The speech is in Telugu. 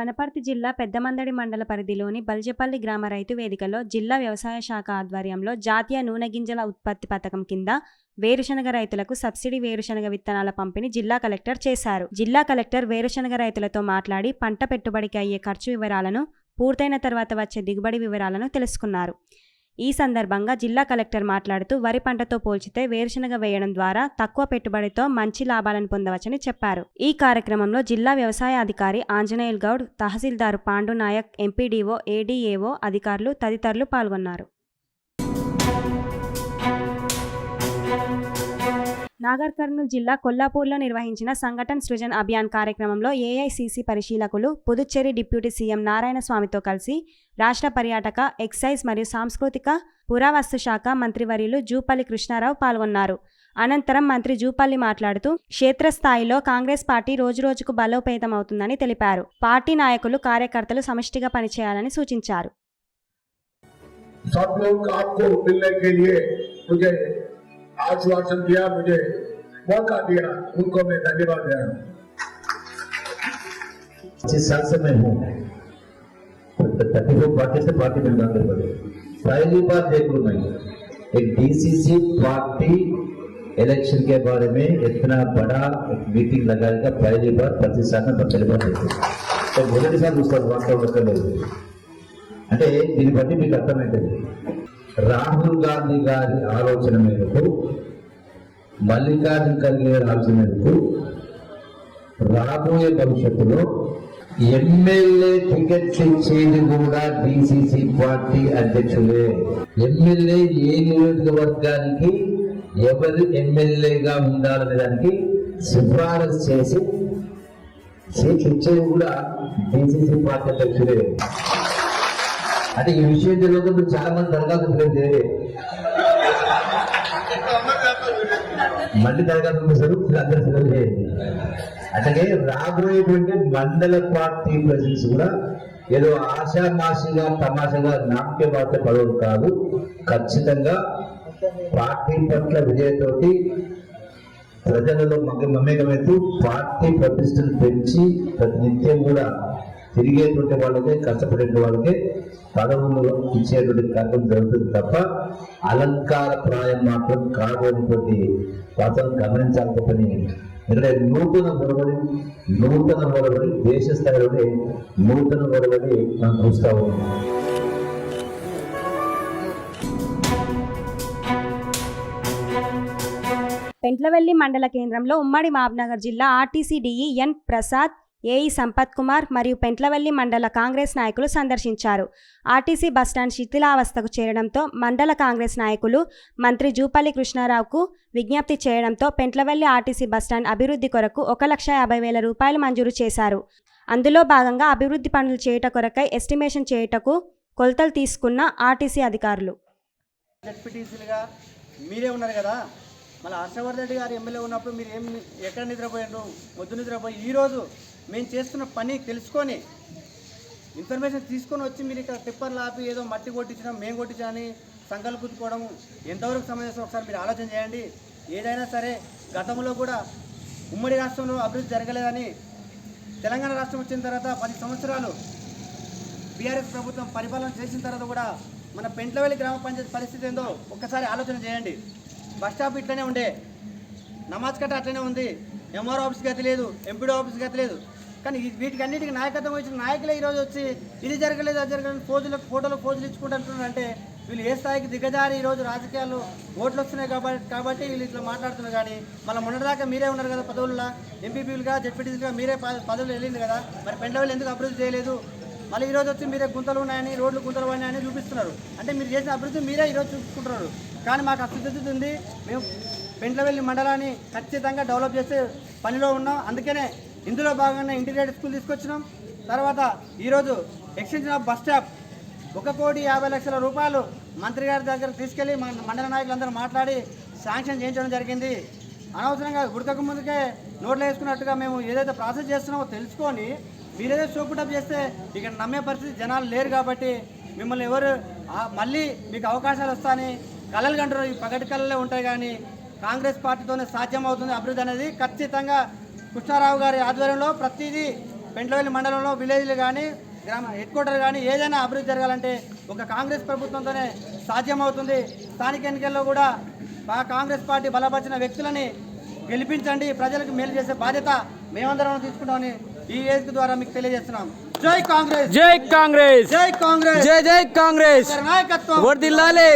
వనపర్తి జిల్లా పెద్దమందడి మండల పరిధిలోని బల్జపల్లి గ్రామ రైతు వేదికలో జిల్లా వ్యవసాయ శాఖ ఆధ్వర్యంలో జాతీయ నూనె గింజల ఉత్పత్తి పథకం కింద వేరుశనగ రైతులకు సబ్సిడీ వేరుశనగ విత్తనాల పంపిణీ జిల్లా కలెక్టర్ చేశారు. జిల్లా కలెక్టర్ వేరుశనగ రైతులతో మాట్లాడి పంట పెట్టుబడికి అయ్యే ఖర్చు వివరాలను, పూర్తయిన తర్వాత వచ్చే దిగుబడి వివరాలను తెలుసుకున్నారు. ఈ సందర్భంగా జిల్లా కలెక్టర్ మాట్లాడుతూ వరి పంటతో పోల్చితే వేరుశనగ వేయడం ద్వారా తక్కువ పెట్టుబడితో మంచి లాభాలను పొందవచ్చని చెప్పారు. ఈ కార్యక్రమంలో జిల్లా వ్యవసాయ అధికారి ఆంజనేయుల్ గౌడ్, తహసీల్దారు పాండు నాయక్, ఎంపీడీఓ, ఏడీఏఓ అధికారులు తదితరులు పాల్గొన్నారు. నాగర్ కర్నూలు జిల్లా కొల్లాపూర్లో నిర్వహించిన సంఘటన్ సృజన్ అభియాన్ కార్యక్రమంలో ఏఐసీసీ పరిశీలకులు పుదుచ్చేరి డిప్యూటీ సీఎం నారాయణస్వామితో కలిసి రాష్ట్ర పర్యాటక, ఎక్సైజ్ మరియు సాంస్కృతిక పురావస్తు శాఖ మంత్రివర్యులు జూపల్లి కృష్ణారావు పాల్గొన్నారు. అనంతరం మంత్రి జూపల్లి మాట్లాడుతూ క్షేత్రస్థాయిలో కాంగ్రెస్ పార్టీ రోజురోజుకు బలోపేతం అవుతుందని తెలిపారు. పార్టీ నాయకులు, కార్యకర్తలు సమిష్టిగా పనిచేయాలని సూచించారు. आश्वासन दिया, मुझे मौका दिया, उनको मैं धन्यवाद दे रहा हूँ। जिस साल से मैं हूँ 34 पार्टी से पार्टी में बात कर पहली बार देख लूँ मैं एक डीसीसी पार्टी इलेक्शन के बारे में इतना बड़ा एक मीटिंग लगाएगा, पहली बार 25 साल में पहली बार देखो तो మొదటి సార్ చూస్తారు వాస్తవం అంటే దీన్ని బట్టి మీకు అర్థమైంది. రాహుల్ గాంధీ గారి ఆలోచన మేరకు, మల్లికార్జున ఖర్గే గారి ఆలోచన మేరకు రాబోయే భవిష్యత్తులో ఎమ్మెల్యే టికెట్ ఇచ్చేది కూడా డిసిసి పార్టీ అధ్యక్షులే. ఎమ్మెల్యే ఏ నియోజకవర్గానికి ఎవరు ఎమ్మెల్యేగా ఉండాలనే దానికి సిఫారసు చేసి సీట్ ఇచ్చేది కూడా డిసిసి పార్టీ అధ్యక్షులే. అంటే ఈ విషయం తెలియదు చాలా మంది దరఖాస్తు మళ్ళీ దరఖాస్తు చేశారు, అందరూ చేయండి. అట్లాగే రాబోయేటువంటి మండల పార్టీ ప్రెసిడెంట్స్ కూడా ఏదో ఆశామాషిగా తమాషగా నామకే వార్త పదవులు కాదు, ఖచ్చితంగా పార్టీ పట్ల విజయతోటి ప్రజలలో మమేకమైతూ పార్టీ ప్రతిష్టను పెంచి ప్రతినిత్యం కూడా తిరిగేటువంటి వాళ్ళకే, కష్టపడే వాళ్ళకే పదవులు ఇచ్చేటువంటి కార్యక్రమం జరుగుతుంది తప్ప అలంకార ప్రాయం మాత్రం కాకపోతే వాస్తవం గమనించాల్సిన పని. ఎందుకంటే నూతన ఒరవడి దేశ స్థాయిలోనే నూతన ఒరవడి మనం చూస్తా ఉన్నాం. పెంట్లవెల్లి మండల కేంద్రంలో ఉమ్మడి మహబూబ్నగర్ జిల్లా ఆర్టీసీ డీఈ ఎన్ ప్రసాద్, ఏఈ సంపత్ కుమార్ మరియు పెంట్లవెల్లి మండల కాంగ్రెస్ నాయకులు సందర్శించారు. ఆర్టీసీ బస్టాండ్ శిథిలావస్థకు చేరడంతో మండల కాంగ్రెస్ నాయకులు మంత్రి జూపల్లి కృష్ణారావుకు విజ్ఞప్తి చేయడంతో పెంట్లవెల్లి ఆర్టీసీ బస్టాండ్ అభివృద్ధి కొరకు 1,50,000 రూపాయలు మంజూరు చేశారు. అందులో భాగంగా అభివృద్ధి పనులు చేయుట కొరకై ఎస్టిమేషన్ చేయుటకు కొలతలు తీసుకున్న ఆర్టీసీ అధికారులు. మీరే ఉన్నారు కదా, మళ్ళీ హర్షవర్ధన్ రెడ్డి గారు ఎమ్మెల్యే ఉన్నప్పుడు మీరు ఎక్కడ నిద్రపోయారు? మొద్దు నిద్రపోయి ఈరోజు మేము చేస్తున్న పని తెలుసుకొని ఇన్ఫర్మేషన్ తీసుకొని వచ్చి మీరు ఇక్కడ టిప్పర్లు ఆపి ఏదో మట్టి కొట్టించడం, మేము కొట్టించాలని సంకల్పం కూర్చుకోవడం ఎంతవరకు సమంజసం ఒకసారి మీరు ఆలోచన చేయండి. ఏదైనా సరే గతంలో కూడా ఉమ్మడి రాష్ట్రంలో అభివృద్ధి జరగలేదని తెలంగాణ రాష్ట్రం వచ్చిన తర్వాత 10 సంవత్సరాలు బీఆర్ఎస్ ప్రభుత్వం పరిపాలన చేసిన తర్వాత కూడా మన పెంట్లవెల్లి గ్రామ పంచాయతీ పరిస్థితి ఏందో ఒక్కసారి ఆలోచన చేయండి. బస్ స్టాప్ ఇట్లనే ఉండే, నమాజ్ కట్ట అట్లనే ఉంది, ఎంఆర్ఓ ఆఫీస్ గతి లేదు, ఎంపీడీ ఆఫీస్ గతి లేదు. కానీ వీటికి అన్నిటికీ నాయకత్వం వచ్చిన నాయకులే ఈరోజు వచ్చి ఇది జరగలేదు, అది జరగలేదు, ఫోటోలు పోజులు ఇచ్చుకుంటున్నారంటే వీళ్ళు ఏ స్థాయికి దిగజారి ఈరోజు రాజకీయాలు ఓట్లు వస్తున్నాయి కాబట్టి వీళ్ళు ఇట్లా మాట్లాడుతున్నారు. కానీ మళ్ళీ మొన్నటిదాకా మీరే ఉన్నారు కదా పదవుల్లో, ఎంపీపీలుగా, జెడ్పీటీసీలుగా మీరే పదవులు వెళ్ళింది కదా, మరి పెంట్లవెల్లి ఎందుకు అభివృద్ధి చేయలేదు? మళ్ళీ ఈరోజు వచ్చి మీరే గుంతలు ఉన్నాయని, రోడ్లు గుంతలు ఉన్నాయని చూపిస్తున్నారు. అంటే మీరు చేసిన అభివృద్ధి మీరే ఈరోజు చూసుకుంటున్నారు. కానీ మాకు అభివృద్ధి ఉంది, మేము పెంట్లవెల్లి మండలాన్ని ఖచ్చితంగా డెవలప్ చేసే పనిలో ఉన్నాం. అందుకనే ఇందులో భాగంగా ఇంటిగ్రేటెడ్ స్కూల్ తీసుకొచ్చినాం. తర్వాత ఈరోజు ఎక్స్టెన్షన్ ఆఫ్ బస్ స్టాప్ 1,50,00,000 రూపాయలు మంత్రి గారి దగ్గర తీసుకెళ్ళి మండల నాయకులందరూ మాట్లాడి శాంక్షన్ చేయించడం జరిగింది. అనవసరంగా ఉడకకు ముందుకే నోట్లో వేసుకున్నట్టుగా మేము ఏదైతే ప్రాసెస్ చేస్తున్నామో తెలుసుకొని మీరేదో షోపుటప్ చేస్తే ఇక్కడ నమ్మే పరిస్థితి జనాలు లేరు. కాబట్టి మిమ్మల్ని ఎవరు మళ్ళీ మీకు అవకాశాలు వస్తాయని కళలు కంటారు, ఈ పగటి కళలే ఉంటాయి. కానీ కాంగ్రెస్ పార్టీతోనే సాధ్యం అవుతుంది అభివృద్ధి అనేది. ఖచ్చితంగా కృష్ణారావు గారి ఆధ్వర్యంలో ప్రతిదీ పెంట్లవెల్లి మండలంలో విలేజ్లు కానీ గ్రామ హెడ్ క్వార్టర్ కానీ ఏదైనా అభివృద్ధి జరగాలంటే ఒక కాంగ్రెస్ ప్రభుత్వంతోనే సాధ్యమవుతుంది. స్థానిక ఎన్నికల్లో కూడా కాంగ్రెస్ పార్టీ బలపరిచిన వ్యక్తులని గెలిపించండి, ప్రజలకు మేలు చేసే బాధ్యత మేమందరం తీసుకుంటామని ఈ వేదిక ద్వారా మీకు తెలియజేస్తున్నాం. జై కాంగ్రెస్, జై కాంగ్రెస్, జై కాంగ్రెస్, జై జై కాంగ్రెస్ నాయకత్వం వర్ధిల్లాలి.